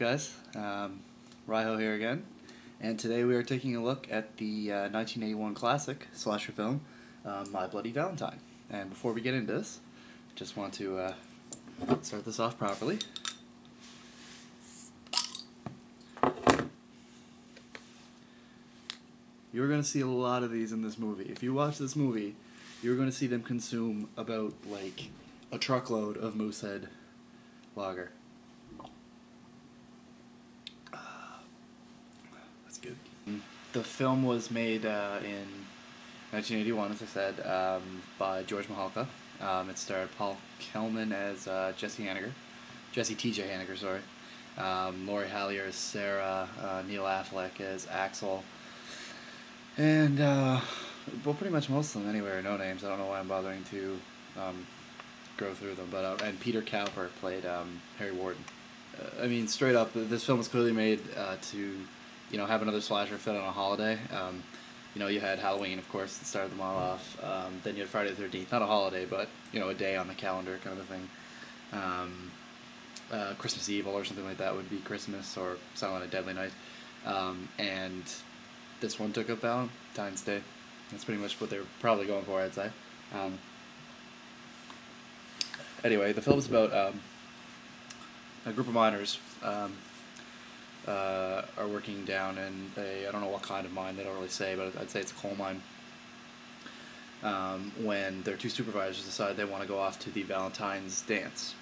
guys? RyHo here again, and today we are taking a look at the 1981 classic slasher film, My Bloody Valentine. And before we get into this, just want to start this off properly. You're going to see a lot of these in this movie. If you watch this movie, you're going to see them consume about, like, a truckload of Moosehead lager. That's good. The film was made in 1981, as I said, by George Mihalka. It starred Paul Kelman as Jesse T.J. Hanniger, sorry. Lori Hallier as Sarah, Neil Affleck as Axel. And, well, pretty much most of them anyway are no names. I don't know why I'm bothering to go through them. But and Peter Cowper played Harry Warden. I mean, straight up, this film was clearly made to, have another slasher fit on a holiday. You had Halloween, of course, that started them all off. Then you had Friday the 13th, not a holiday, but, a day on the calendar kind of a thing. Christmas Evil or something like that would be Christmas, or Silent Night, Deadly Night. And this one took up Valentine's Day. That's pretty much what they were probably going for, I'd say. Anyway, the film is about a group of miners are working down in I don't know what kind of mine, they don't really say, but I'd say it's a coal mine. When their two supervisors decide they want to go off to the Valentine's dance.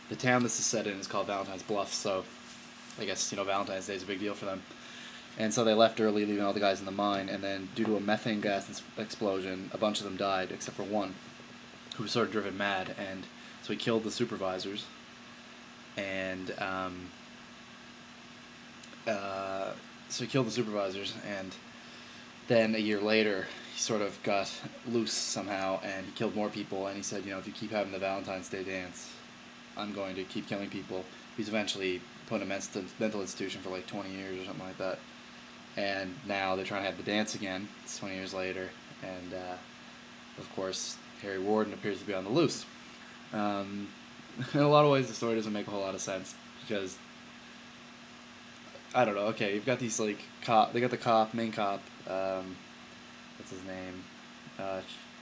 The town this is set in is called Valentine's Bluff, so I guess, Valentine's Day is a big deal for them. And so they left early, leaving all the guys in the mine, and then due to a methane gas explosion, a bunch of them died, except for one, who was sort of driven mad, and so he killed the supervisors, and and then a year later, he sort of got loose somehow, and he killed more people, and he said, if you keep having the Valentine's Day dance, I'm going to keep killing people. He's eventually put in a mental institution for like 20 years or something like that. And now they're trying to have the dance again. It's 20 years later. And, of course, Harry Warden appears to be on the loose. In a lot of ways, the story doesn't make a whole lot of sense. Because, I don't know, okay, you've got these, like, they got the main cop, what's his name?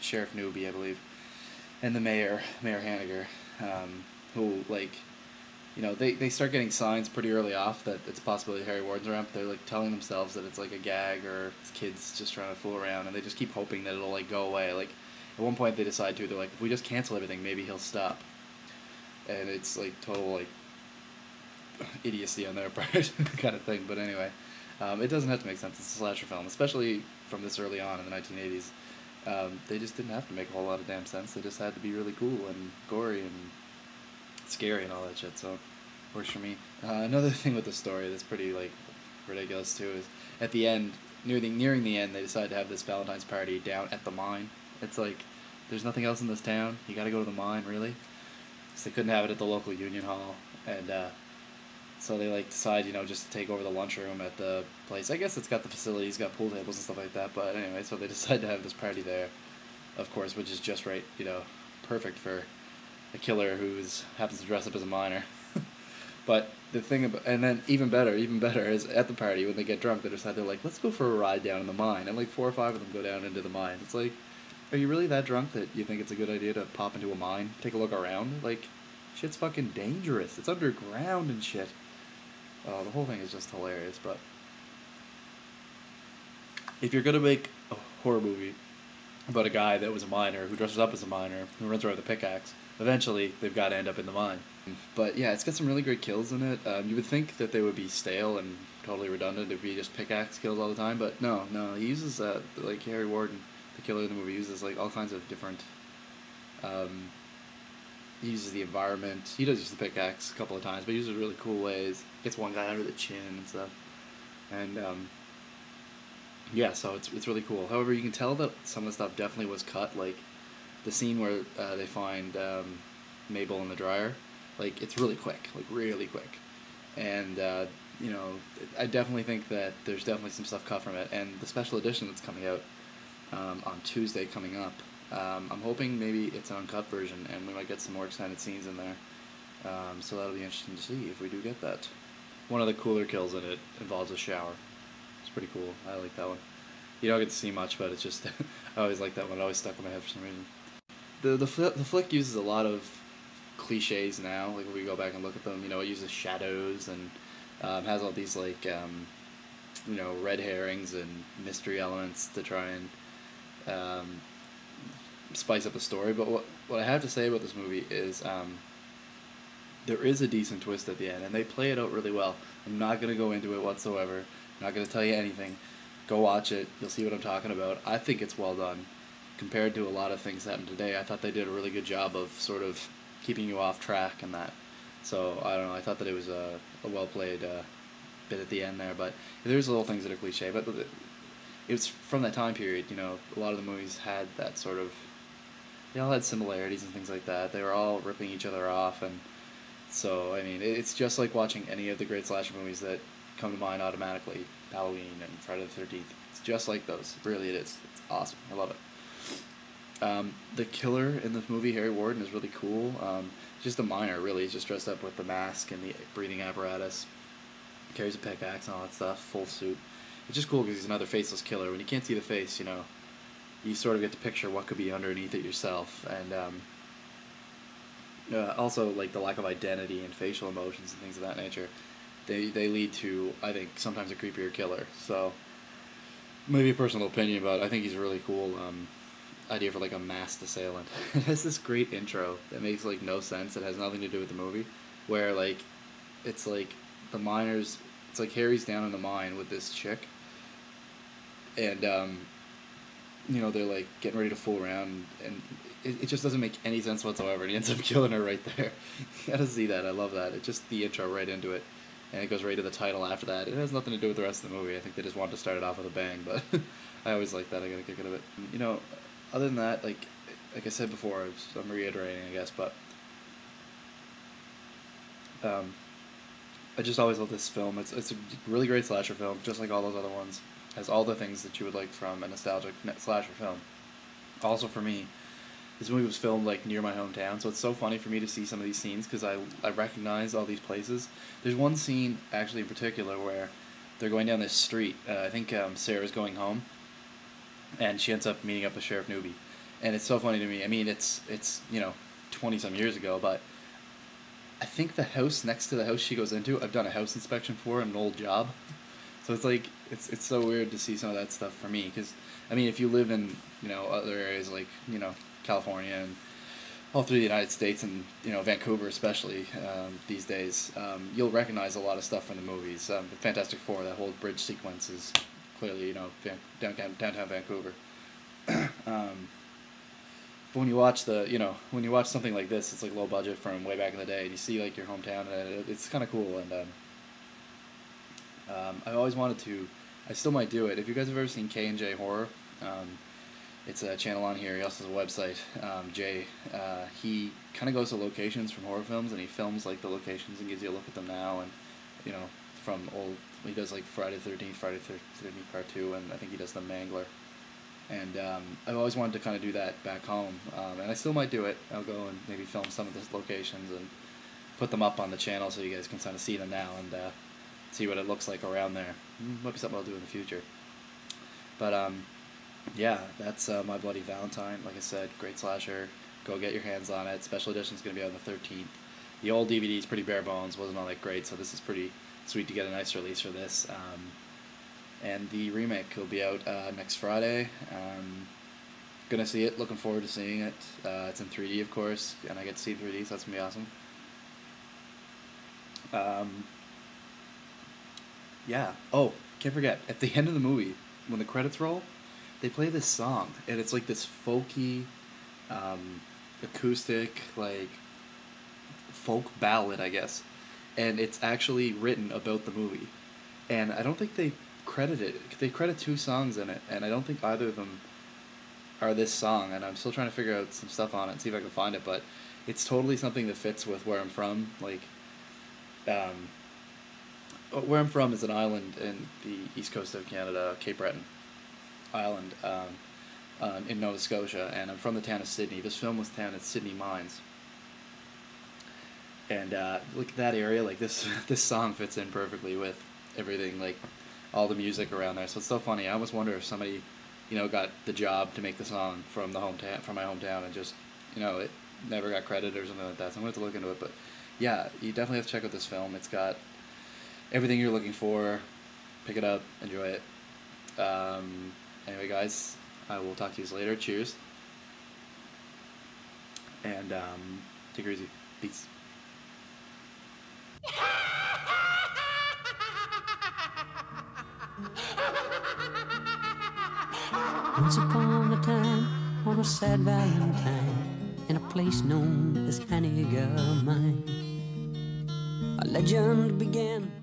Sheriff Newby, I believe. And the Mayor Hanniger, who, like, they start getting signs pretty early off that it's a possibility Harry Warden's around, but they're, like, telling themselves that it's, like, a gag or it's kids just trying to fool around, and they just keep hoping that it'll, like, go away. Like, at one point they decide to, they're like, if we just cancel everything, maybe he'll stop. And it's, like, total, like, idiocy on their part kind of thing, but anyway. It doesn't have to make sense. It's a slasher film, especially from this early on in the 1980s. They just didn't have to make a whole lot of damn sense. They just had to be really cool and gory and scary and all that shit, so works for me. Another thing with the story that's pretty, like, ridiculous too is at the end, nearing the end, they decide to have this Valentine's party down at the mine. It's like, there's nothing else in this town, you gotta go to the mine, really? So they couldn't have it at the local union hall, and so they, like, decide, just to take over the lunchroom at the place. I guess it's got the facilities, got pool tables and stuff like that, but anyway, so they decide to have this party there, of course, which is just right, perfect for a killer who happens to dress up as a miner. But the thing about, and then even better is at the party when they get drunk, they decide, they're like, let's go for a ride down in the mine, and like 4 or 5 of them go down into the mine. It's like, are you really that drunk that you think it's a good idea to pop into a mine, take a look around? Like, shit's fucking dangerous. It's underground and shit. Oh, the whole thing is just hilarious. But if you're gonna make a horror movie about a guy that was a miner, who dresses up as a miner, who runs around with a pickaxe, eventually they've got to end up in the mine. But yeah, it's got some really great kills in it. You would think that they would be stale and totally redundant. It would be just pickaxe kills all the time, but no. He uses, like Harry Warden, the killer in the movie, uses like all kinds of different, he uses the environment. He does use the pickaxe a couple of times, but he uses it in really cool ways. Gets one guy under the chin and stuff. And, yeah, so it's really cool. However, you can tell that some of the stuff definitely was cut, like the scene where they find Mabel in the dryer. Like, it's really quick, and I definitely think that there's definitely some stuff cut from it, and the special edition that's coming out on Tuesday coming up, I'm hoping maybe it's an uncut version and we might get some more extended scenes in there. So that'll be interesting to see if we do get that. One of the cooler kills in it involves a shower. It's pretty cool. I like that one. You don't get to see much, but it's just I always like that one. It always stuck in my head for some reason. The flick uses a lot of cliches now. Like when we go back and look at them, it uses shadows and has all these like red herrings and mystery elements to try and spice up the story. But what I have to say about this movie is there is a decent twist at the end, and they play it out really well. I'm not going to go into it whatsoever. I'm not going to tell you anything. Go watch it. You'll see what I'm talking about. I think it's well done. Compared to a lot of things that happen today, I thought they did a really good job of sort of keeping you off track and that. So, I don't know, I thought that it was a well-played bit at the end there, but there's little things that are cliche, but it was from that time period, a lot of the movies had that sort of, they all had similarities and things like that. They were all ripping each other off, and so, I mean, it's just like watching any of the great slasher movies that come to mind automatically. Halloween and Friday the 13th. It's just like those. Really, it is. It's awesome. I love it. The killer in this movie, Harry Warden, is really cool. Just a miner, really. He's just dressed up with the mask and the breathing apparatus. Carries a pickaxe and all that stuff. Full suit. It's just cool because he's another faceless killer. When you can't see the face, you sort of get to picture what could be underneath it yourself. And also, like, the lack of identity and facial emotions and things of that nature. They lead to, I think, sometimes a creepier killer. So, maybe a personal opinion, but I think he's a really cool idea for, like, a masked assailant. It has this great intro that makes, like, no sense. It has nothing to do with the movie, where, like, it's, like, the miners, it's, like, Harry's down in the mine with this chick, and, they're, like, getting ready to fool around, and it just doesn't make any sense whatsoever, and he ends up killing her right there. You gotta see that. I love that. It's just the intro right into it. And it goes right to the title after that. It has nothing to do with the rest of the movie. I think they just wanted to start it off with a bang, but I always like that. I got a kick out of it. Other than that, like I said before, I'm reiterating, I guess, but I just always love this film. It's a really great slasher film, just like all those other ones. It has all the things that you would like from a nostalgic slasher film. Also, for me, this movie was filmed, like, near my hometown, so it's so funny for me to see some of these scenes, because I recognize all these places. There's one scene, actually, in particular, where they're going down this street. I think Sarah's going home, and she ends up meeting up with Sheriff Newby. And it's so funny to me. I mean, it's 20-some years ago, but I think the house next to the house she goes into, I've done a house inspection for in an old job. So it's like, it's so weird to see some of that stuff for me, because, I mean, if you live in, other areas like, California and all through the United States and Vancouver especially these days, you'll recognize a lot of stuff from the movies. The Fantastic Four, that whole bridge sequence is clearly downtown Vancouver. But when you watch when you watch something like this, it's like low budget from way back in the day, and you see like your hometown, and it's kind of cool. And I always wanted to. I still might do it. If you guys have ever seen K&J Horror. It's a channel on here. He also has a website. Jay, he kind of goes to locations from horror films, and he films like the locations and gives you a look at them now. And from old, he does like Friday the 13th, Friday the 13th Part 2, and I think he does the Mangler. And I've always wanted to kind of do that back home, and I still might do it. I'll go and maybe film some of the locations and put them up on the channel so you guys can kind of see them now and see what it looks like around there. Might be something I'll do in the future. But yeah, that's My Bloody Valentine. Like I said, great slasher. Go get your hands on it. Special edition's going to be out on the 13th. The old DVD is pretty bare bones, wasn't all that great, so this is pretty sweet to get a nice release for this. And the remake will be out next Friday. Gonna see it, looking forward to seeing it. It's in 3D, of course, and I get to see it in 3D, so that's going to be awesome. Yeah. Oh, can't forget, at the end of the movie, when the credits roll, they play this song, and it's like this folky, acoustic, like, folk ballad, I guess. And it's actually written about the movie. And I don't think they credit it. They credit 2 songs in it, and I don't think either of them are this song, and I'm still trying to figure out some stuff on it and see if I can find it, but it's totally something that fits with where I'm from. Like, where I'm from is an island in the east coast of Canada, Cape Breton Island, in Nova Scotia, and I'm from the town of Sydney. This film was town at Sydney Mines. And like that area, like this song fits in perfectly with everything, like all the music around there. So it's so funny. I almost wonder if somebody, got the job to make the song from my hometown, and just, it never got credited or something like that. So I'm gonna have to look into it. But yeah, you definitely have to check out this film. It's got everything you're looking for. Pick it up, enjoy it. Anyway, guys, I will talk to you later. Cheers. And take it easy. Peace. Once upon a time, on a sad Valentine, in a place known as Hallier, mine, a legend began.